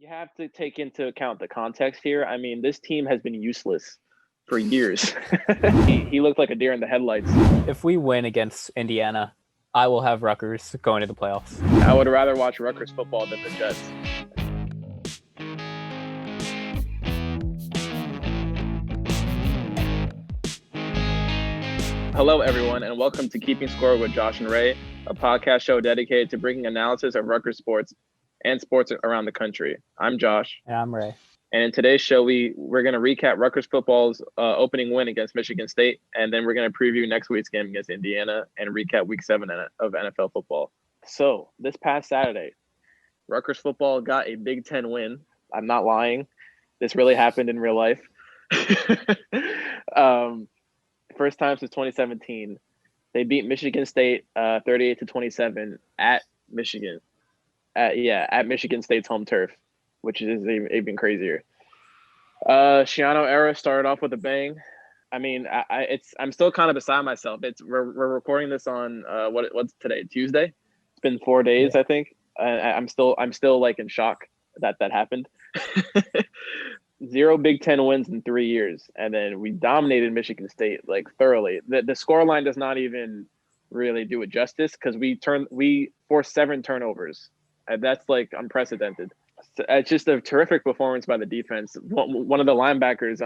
You have to take into account the context here. I mean, this team has been useless for years. he looked like a deer in the headlights. If we win against Indiana, I will have Rutgers going to the playoffs. I would rather watch Rutgers football than the Jets. Hello, everyone, and welcome to Keeping Score with Josh and Ray, a podcast show dedicated to bringing analysis of Rutgers sports and sports around the country. I'm Josh. And I'm Ray. And in today's show, we're going to recap Rutgers football's opening win against Michigan State, and then we're going to preview next week's game against Indiana and recap Week 7 of NFL football. So this past Saturday, Rutgers football got a Big Ten win. I'm not lying. This really happened in real life. First time since 2017. They beat Michigan State 38-27 at Michigan. At Michigan State's home turf, which is even crazier. Schiano era started off with a bang. I mean, I'm still kind of beside myself. We're recording this on what's today? Tuesday. It's been 4 days, yeah. I think. I'm still like in shock that happened. 0 Big Ten wins in 3 years, and then we dominated Michigan State like thoroughly. The scoreline does not even really do it justice because we forced 7 turnovers. That's like unprecedented. It's just a terrific performance by the defense. One of the linebackers,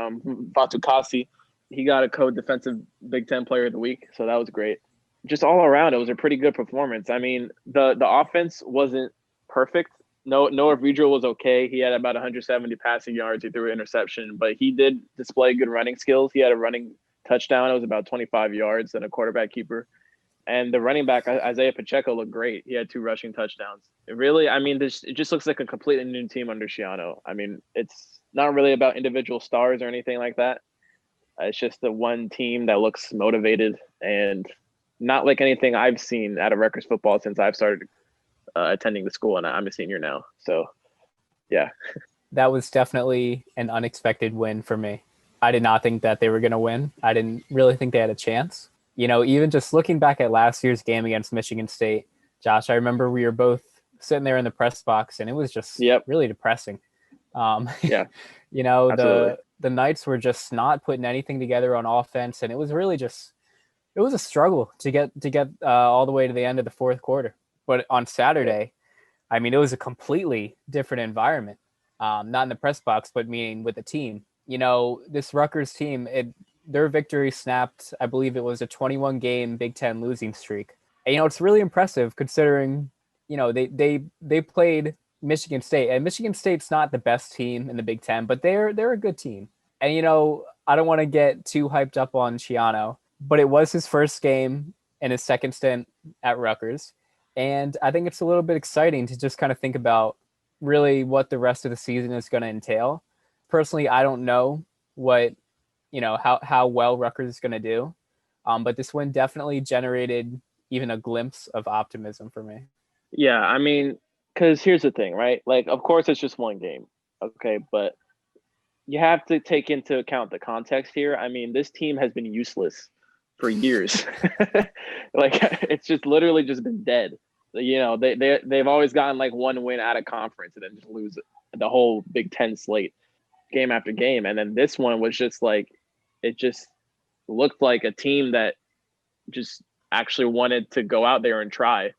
Fatukasi, he got a co-defensive Big Ten Player of the Week, so that was great. Just all around, it was a pretty good performance. I mean, the offense wasn't perfect. Noah Vedral was okay. He had about 170 passing yards. He threw an interception, but he did display good running skills. He had a running touchdown. It was about 25 yards and a quarterback keeper. And the running back, Isaiah Pacheco, looked great. He had 2 rushing touchdowns. It just looks like a completely new team under Schiano. I mean, it's not really about individual stars or anything like that. It's just the one team that looks motivated and not like anything I've seen out of Rutgers football since I've started attending the school, and I'm a senior now. So, yeah. That was definitely an unexpected win for me. I did not think that they were going to win. I didn't really think they had a chance. You know, even just looking back at last year's game against Michigan State, Josh, I remember we were both sitting there in the press box, and it was just really depressing. Yeah. You know, Absolutely. the Knights were just not putting anything together on offense, and it was really it was a struggle to get all the way to the end of the fourth quarter. But on Saturday, I mean, it was a completely different environment, not in the press box, but meaning with the team. You know, this Rutgers team, their victory snapped, I believe it was a 21-game Big Ten losing streak. And, you know, it's really impressive considering, you know, they played Michigan State. And Michigan State's not the best team in the Big Ten, but they're a good team. And, you know, I don't want to get too hyped up on Schiano, but it was his first game in his second stint at Rutgers. And I think it's a little bit exciting to just kind of think about really what the rest of the season is going to entail. Personally, I don't know how well Rutgers is going to do. But this win definitely generated even a glimpse of optimism for me. Yeah, I mean, because here's the thing, right? Like, of course, it's just one game. Okay, but you have to take into account the context here. I mean, this team has been useless for years. Like, it's just literally just been dead. You know, they've always gotten like one win out of conference and then just lose the whole Big Ten slate game after game. And then this one was just like, it just looked like a team that just actually wanted to go out there and try.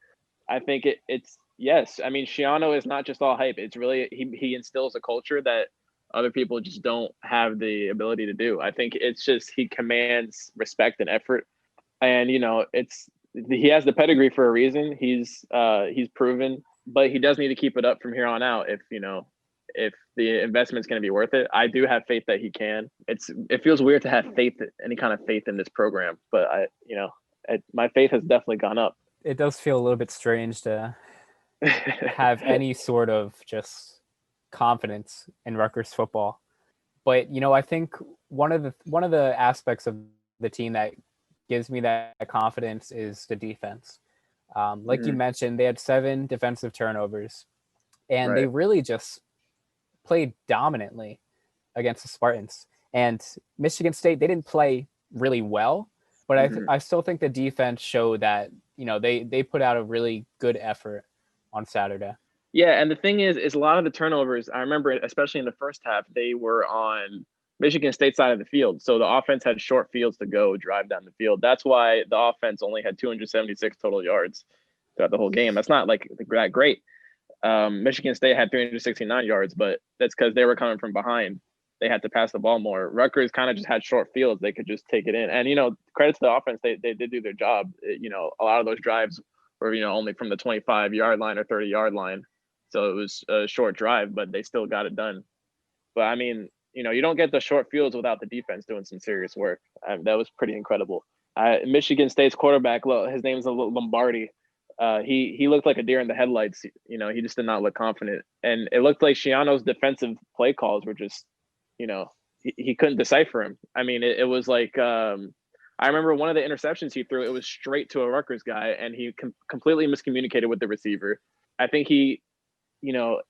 I think it's yes. I mean, Schiano is not just all hype. It's really he instills a culture that other people just don't have the ability to do. I think it's just he commands respect and effort, and you know he has the pedigree for a reason. He's proven, but he does need to keep it up from here on out. If the investment's going to be worth it, I do have faith that he can. It feels weird to have any kind of faith in this program, but my faith has definitely gone up. It does feel a little bit strange to have any sort of just confidence in Rutgers football. But, you know, I think one of the aspects of the team that gives me that confidence is the defense. Like you mentioned, they had 7 defensive turnovers, and they really just played dominantly against the Spartans. And Michigan State, they didn't play really well, but I still think the defense showed that, you know, they put out a really good effort on Saturday. Yeah, and the thing is a lot of the turnovers, I remember, especially in the first half, they were on Michigan State side of the field. So the offense had short fields to go drive down the field. That's why the offense only had 276 total yards throughout the whole game. That's not like that great. Michigan State had 369 yards, but that's because they were coming from behind. They had to pass the ball more. Rutgers kind of just had short fields. They could just take it in. And, credit to the offense. They did do their job. A lot of those drives were, only from the 25-yard line or 30-yard line. So it was a short drive, but they still got it done. But, I mean, you don't get the short fields without the defense doing some serious work. That was pretty incredible. Michigan State's quarterback, his name is Lombardi. He looked like a deer in the headlights. He just did not look confident. And it looked like Shiano's defensive play calls were just, he couldn't decipher him. I mean, it was like I remember one of the interceptions he threw, it was straight to a Rutgers guy, and he completely miscommunicated with the receiver. I think he,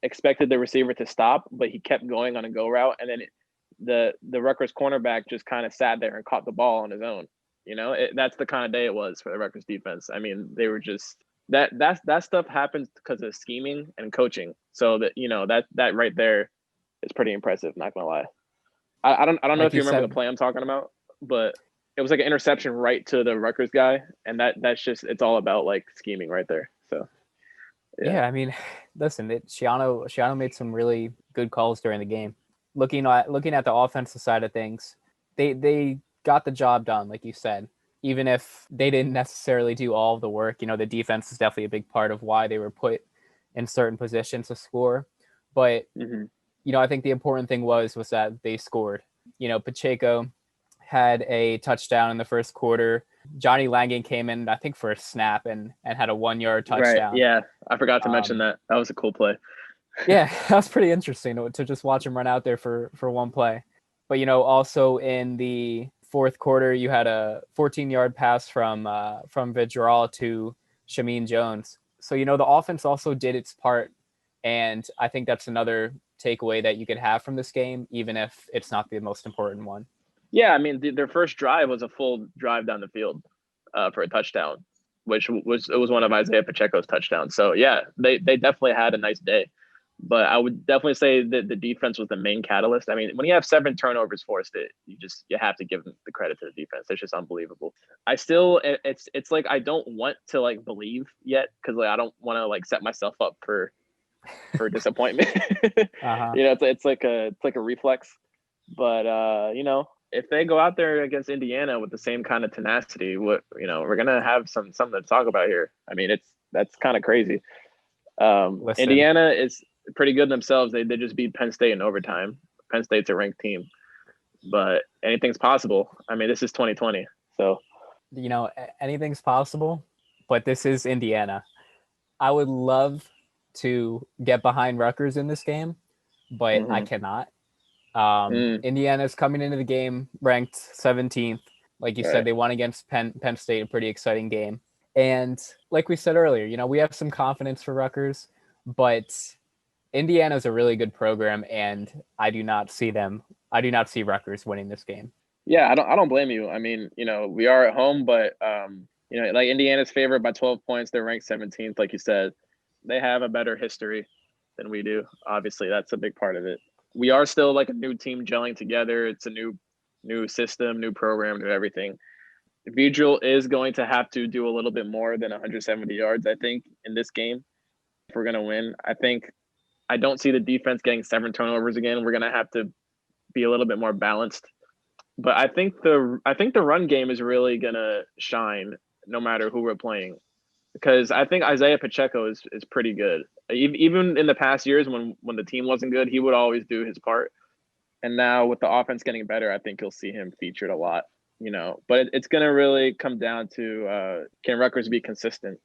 expected the receiver to stop, but he kept going on a go route, and then the Rutgers cornerback just kind of sat there and caught the ball on his own. That's the kind of day it was for the Rutgers defense. I mean, they were just that stuff happens because of scheming and coaching. So that right there is pretty impressive. Not gonna lie. I don't know Like if you remember said, the play I'm talking about, but it was like an interception right to the Rutgers guy, and that's just it's all about like scheming right there. So yeah, I mean, listen, Shiano made some really good calls during the game. Looking at the offensive side of things, they got the job done, like you said. Even if they didn't necessarily do all of the work, the defense is definitely a big part of why they were put in certain positions to score. But I think the important thing was that they scored. Pacheco had a touchdown in the first quarter. Johnny Langan came in, I think, for a snap and had a 1-yard right, touchdown. yeah, I forgot to mention that. That was a cool play. Yeah, that was pretty interesting to just watch him run out there for one play. But also in the fourth quarter, you had a 14-yard pass from Vidral to Shamin Jones. So the offense also did its part, and I think that's another takeaway that you could have from this game, even if it's not the most important one. Yeah, I mean, their first drive was a full drive down the field for a touchdown, which was one of Isaiah Pacheco's touchdowns. So yeah, they definitely had a nice day. But I would definitely say that the defense was the main catalyst. I mean, when you have 7 turnovers forced, you have to give them the credit to the defense. It's just unbelievable. It's like I don't want to like believe yet because like I don't want to like set myself up for disappointment. It's like a reflex. But if they go out there against Indiana with the same kind of tenacity, we're gonna have something to talk about here. I mean, that's kind of crazy. Indiana is pretty good themselves. They just beat Penn State in overtime. Penn State's a ranked team, but anything's possible. I mean, this is 2020, so anything's possible. But this is Indiana. I would love to get behind Rutgers in this game, but I cannot. Indiana's coming into the game ranked 17th. Like you said, they won against Penn State, a pretty exciting game. And like we said earlier, we have some confidence for Rutgers, but Indiana's a really good program, and I do not see Rutgers winning this game. Yeah, I don't blame you. I mean, we are at home, but like Indiana's favored by 12 points. They're ranked 17th, like you said. They have a better history than we do. Obviously, that's a big part of it. We are still like a new team gelling together. It's a new system, new program, new everything. Vigil is going to have to do a little bit more than 170 yards, I think, in this game if we're going to win. I don't see the defense getting 7 turnovers again. We're going to have to be a little bit more balanced. But I think the run game is really going to shine no matter who we're playing, because I think Isaiah Pacheco is pretty good. Even in the past years when the team wasn't good, he would always do his part. And now with the offense getting better, I think you'll see him featured a lot. But it's going to really come down to can Rutgers be consistent?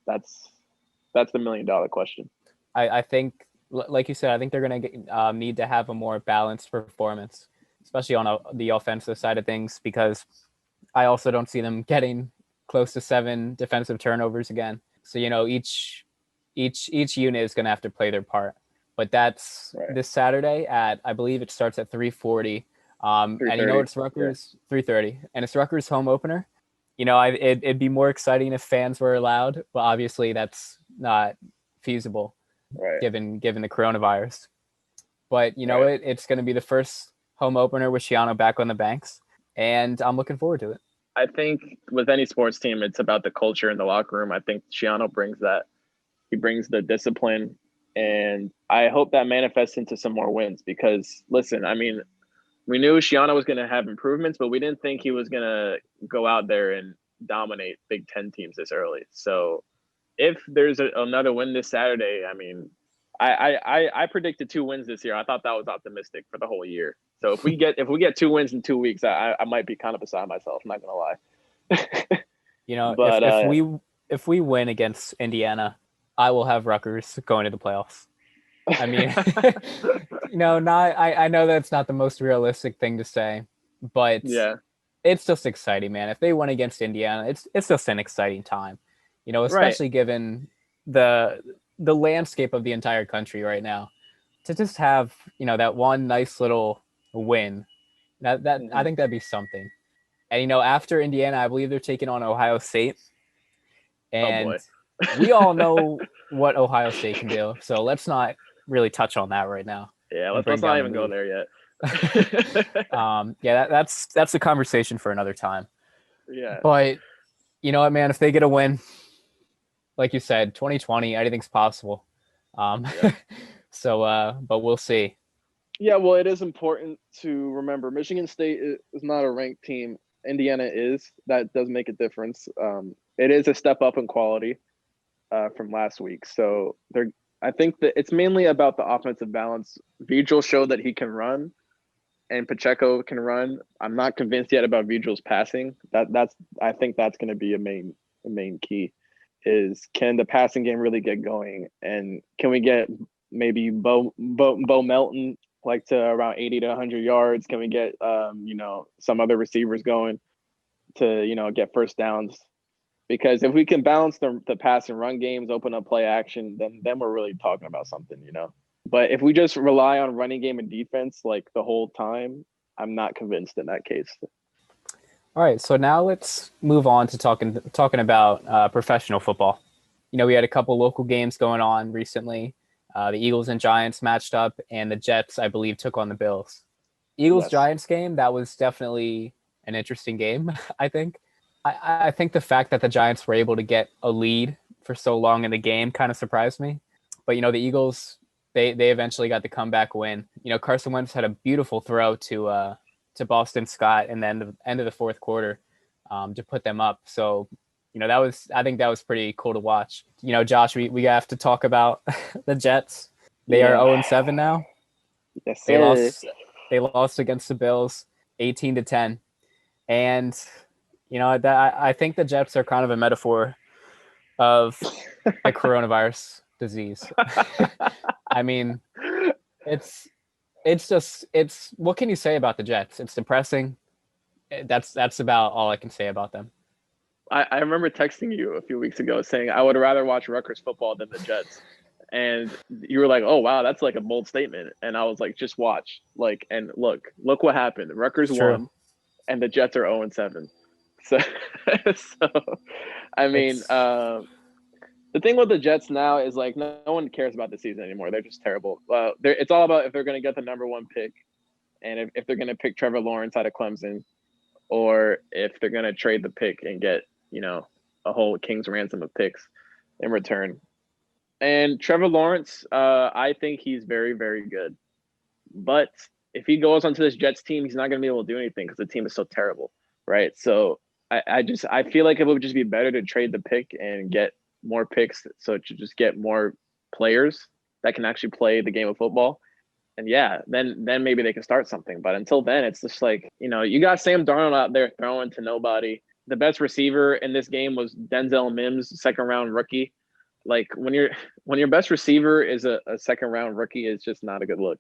That's the $1 million question. I think, like you said, I think they're going to need to have a more balanced performance, especially on the offensive side of things, because I also don't see them getting close to 7 defensive turnovers again. So each unit is going to have to play their part. But that's this Saturday I believe it starts at 3:40. And it's Rutgers 3:30, and it's Rutgers home opener. It'd be more exciting if fans were allowed, but obviously that's not feasible. Right. given the coronavirus. But you know, Right. it's going to be the first home opener with Shiano back on the banks, and I'm looking forward to it. I think with any sports team, it's about the culture in the locker room. I think Shiano brings that. He brings the discipline, and I hope that manifests into some more wins. Because listen, I mean, we knew Shiano was going to have improvements, but we didn't think he was going to go out there and dominate Big Ten teams this early. So if there's another win this Saturday, I mean, I predicted 2 wins this year. I thought that was optimistic for the whole year. So if we get 2 wins in 2 weeks, I might be kind of beside myself. I'm not gonna lie. You know, But if we win against Indiana, I will have Rutgers going to the playoffs. I mean, I know that's not the most realistic thing to say, but yeah, it's just exciting, man. If they win against Indiana, it's just an exciting time. You know, right. especially given the landscape of the entire country right now. To just have, that one nice little win. That I think that'd be something. And after Indiana, I believe they're taking on Ohio State. Oh And boy. we all know what Ohio State can do. So let's not really touch on that right now. Yeah, And let's bring not down the even go mood. there yet. Yeah, that's a conversation for another time. Yeah. But you know what, man? If they get a win, like you said, 2020, anything's possible. Yep. But we'll see. Yeah, well, it is important to remember Michigan State is not a ranked team. Indiana is. That does make a difference. It is a step up in quality from last week. So I think that it's mainly about the offensive balance. Vigil showed that he can run, and Pacheco can run. I'm not convinced yet about Vigil's passing. I think that's going to be a main key. Is can the passing game really get going, and can we get maybe Bo Melton like to around 80 to 100 yards? Can we get some other receivers going to get first downs? Because if we can balance the pass and run games, open up play action, then we're really talking about something. But if we just rely on running game and defense like the whole time, I'm not convinced in that case. All right, so now let's move on to talking about professional football. We had a couple local games going on recently. The Eagles and Giants matched up, and the Jets, I believe, took on the Bills. Eagles-Giants game, that was definitely an interesting game, I think. I think the fact that the Giants were able to get a lead for so long in the game kind of surprised me. But, the Eagles, they eventually got the comeback win. Carson Wentz had a beautiful throw to Boston Scott in the end of the fourth quarter to put them up. So, I think that was pretty cool to watch. Josh, we have to talk about the Jets. They are 0-7 now. Yes, sir. They lost against the Bills 18-10. And, I think the Jets are kind of a metaphor of a coronavirus disease. I mean, it's what can you say about the Jets? It's depressing. That's about all I can say about them. I remember texting you a few weeks ago saying I would rather watch Rutgers football than the Jets. And you were like, "Oh wow, that's like a bold statement." And I was like, "Just watch." And look what happened. Rutgers won, and the Jets are 0-7. So, I mean, the thing with the Jets now is like no one cares about the season anymore. They're just terrible. It's all about if they're going to get the number one pick, and if they're going to pick Trevor Lawrence out of Clemson, or if they're going to trade the pick and get a whole king's ransom of picks in return. And Trevor Lawrence, I think he's very, very good. But if he goes onto this Jets team, he's not going to be able to do anything because the team is so terrible, right? So I feel like it would just be better to trade the pick and get more picks, so to just get more players that can actually play the game of football. And yeah, then maybe they can start something. But until then, it's just like you got Sam Darnold out there throwing to nobody. The best receiver in this game was Denzel Mims, second round rookie. Like when your best receiver is a second round rookie, it's just not a good look.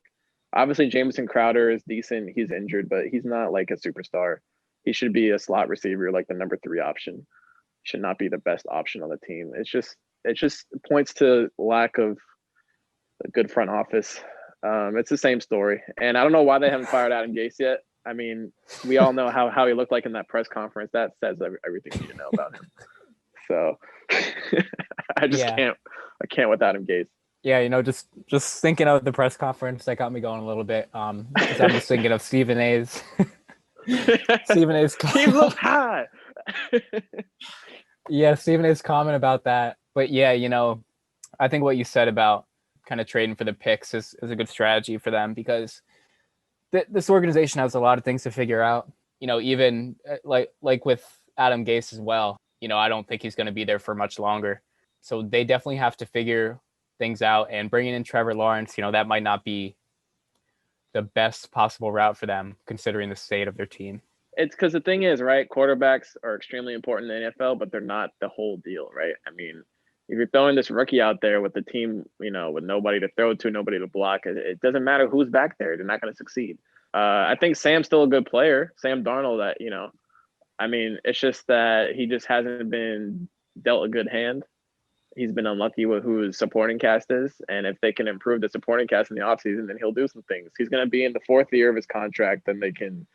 Obviously, Jamison Crowder is decent. He's injured, but he's not like a superstar. He should be a slot receiver, like the number 3 option. Should not be the best option on the team. It just points to lack of a good front office. It's the same story, and I don't know why they haven't fired Adam Gase yet. I mean, we all know how he looked like in that press conference. That says everything you should know about him. So I can't with Adam Gase. Yeah, just thinking of the press conference that got me going a little bit. Because I'm just thinking of Stephen A's. Stephen A's. Team look high. Yeah, Stephen A's comment about that. But yeah, I think what you said about kind of trading for the picks is a good strategy for them because this organization has a lot of things to figure out. Even like with Adam Gase as well. I don't think he's going to be there for much longer. So they definitely have to figure things out, and bringing in Trevor Lawrence, that might not be the best possible route for them considering the state of their team. It's because the thing is, right, quarterbacks are extremely important in the NFL, but they're not the whole deal, right? I mean, if you're throwing this rookie out there with the team, with nobody to throw to, nobody to block, it doesn't matter who's back there. They're not going to succeed. I think Sam's still a good player. Sam Darnold, I mean, it's just that he just hasn't been dealt a good hand. He's been unlucky with who his supporting cast is. And if they can improve the supporting cast in the offseason, then he'll do some things. He's going to be in the 4th year of his contract, then they can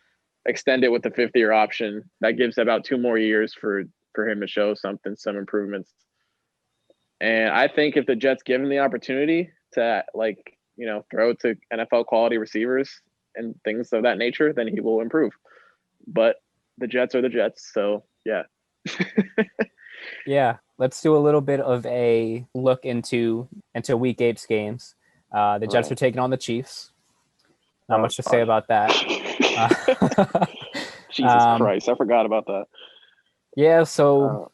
extend it with the 5th-year option. That gives about 2 more years for him to show some improvements. And I think if the Jets give him the opportunity to throw to NFL quality receivers and things of that nature, then he will improve. But the Jets are the Jets, so yeah. Yeah, let's do a little bit of a look into Week 8's games. The Jets are taking on the Chiefs. Not much to say about that. Jesus Christ, I forgot about that. Yeah, so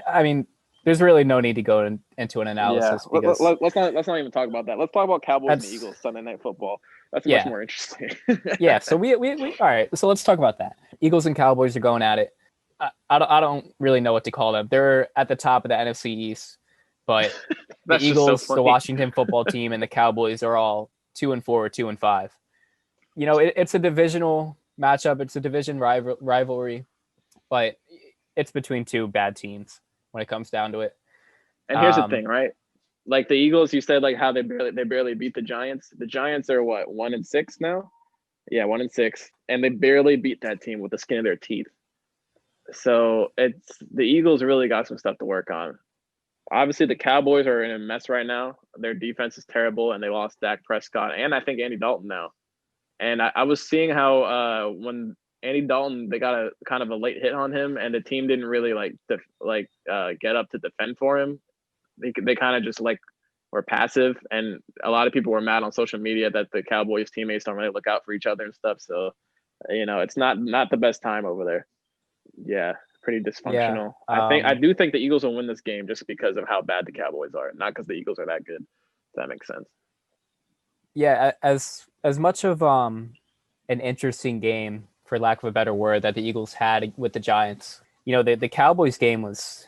I mean, there's really no need to go into an analysis. Yeah, because let's not even talk about that. Let's talk about Cowboys and Eagles Sunday Night Football. That's much more interesting. Yeah, so we all right. So let's talk about that. Eagles and Cowboys are going at it. I don't really know what to call them. They're at the top of the NFC East, but the Eagles, the Washington football team, and the Cowboys are all 2-4 or 2-5. It's a divisional matchup. It's a division rivalry, but it's between two bad teams when it comes down to it. And here's the thing, right? Like the Eagles, you said like how they barely beat the Giants. The Giants are what, 1-6 now? Yeah, 1-6, and they barely beat that team with the skin of their teeth. So it's the Eagles really got some stuff to work on. Obviously, the Cowboys are in a mess right now. Their defense is terrible, and they lost Dak Prescott and I think Andy Dalton now. And I was seeing how when Andy Dalton, they got a kind of a late hit on him, and the team didn't really get up to defend for him. They kind of just were passive, and a lot of people were mad on social media that the Cowboys teammates don't really look out for each other and stuff. So, it's not the best time over there. Yeah, pretty dysfunctional. Yeah, I do think the Eagles will win this game just because of how bad the Cowboys are, not because the Eagles are that good. If that makes sense. Yeah, as much of an interesting game, for lack of a better word, that the Eagles had with the Giants. The Cowboys game was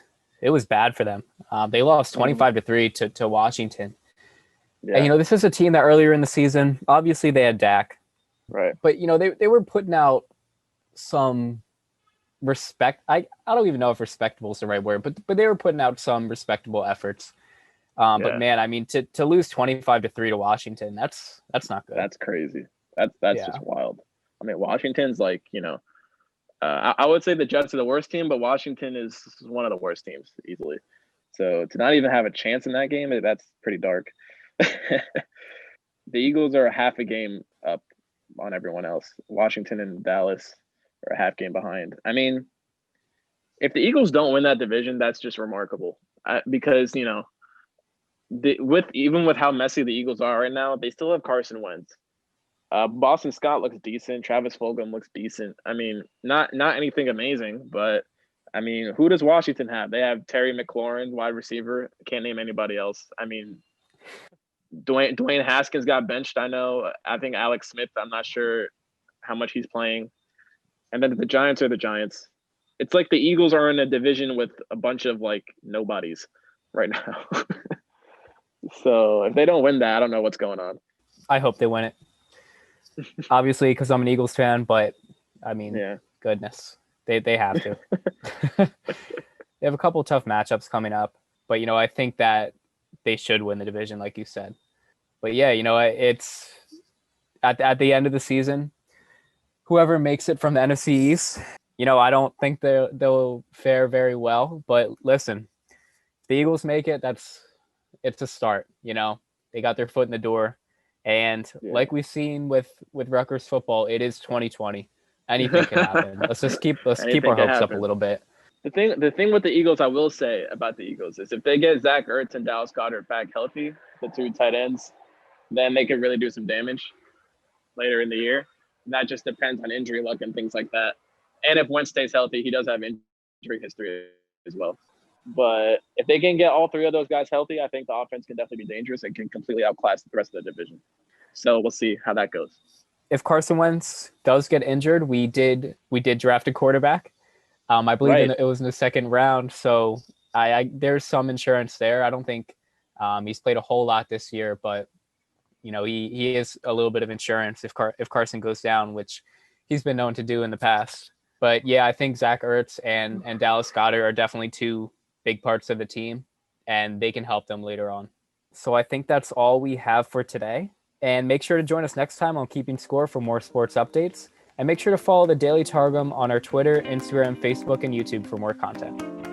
bad for them. They lost 25-3 to Washington. Yeah. And this is a team that earlier in the season, obviously they had Dak, right? But they were putting out some respect. I don't even know if respectable is the right word, but they were putting out some respectable efforts. But man, I mean, to lose 25-3 to Washington, that's not good. That's crazy. That's just wild. I mean, Washington's I would say the Jets are the worst team, but Washington is one of the worst teams easily. So to not even have a chance in that game, that's pretty dark. The Eagles are half a game up on everyone else. Washington and Dallas are a half game behind. I mean, if the Eagles don't win that division, that's just remarkable. Because with how messy the Eagles are right now, they still have Carson Wentz. Boston Scott looks decent. Travis Fulgham looks decent. I mean, not anything amazing, but I mean, who does Washington have? They have Terry McLaurin, wide receiver. Can't name anybody else. I mean, Dwayne Haskins got benched. I think Alex Smith, I'm not sure how much he's playing. And then the Giants are the Giants. It's like the Eagles are in a division with a bunch of nobodies right now. So if they don't win that, I don't know what's going on. I hope they win it. Obviously, because I'm an Eagles fan, but I mean, goodness, they have to. They have a couple of tough matchups coming up, but I think that they should win the division, like you said. But yeah, it's at the end of the season, whoever makes it from the NFC East, I don't think they'll fare very well. But listen, if the Eagles make it, it's a start. They got their foot in the door, and like we've seen with Rutgers football, it is 2020. Anything can happen. Let's keep our hopes up a little bit. The thing with the Eagles, I will say about the Eagles is if they get Zach Ertz and Dallas Goedert back healthy, the 2 tight ends, then they can really do some damage later in the year. That just depends on injury luck and things like that. And if Wentz stays healthy, he does have injury history as well. But if they can get all 3 of those guys healthy, I think the offense can definitely be dangerous and can completely outclass the rest of the division. So we'll see how that goes. If Carson Wentz does get injured, we did draft a quarterback. I believe it was in the 2nd round. So there's some insurance there. I don't think he's played a whole lot this year, but he is a little bit of insurance if Carson goes down, which he's been known to do in the past. But yeah, I think Zach Ertz and Dallas Goedert are definitely 2 big parts of the team, and they can help them later on. So I think that's all we have for today. And make sure to join us next time on Keeping Score for more sports updates. And make sure to follow the Daily Targum on our Twitter, Instagram, Facebook, and YouTube for more content.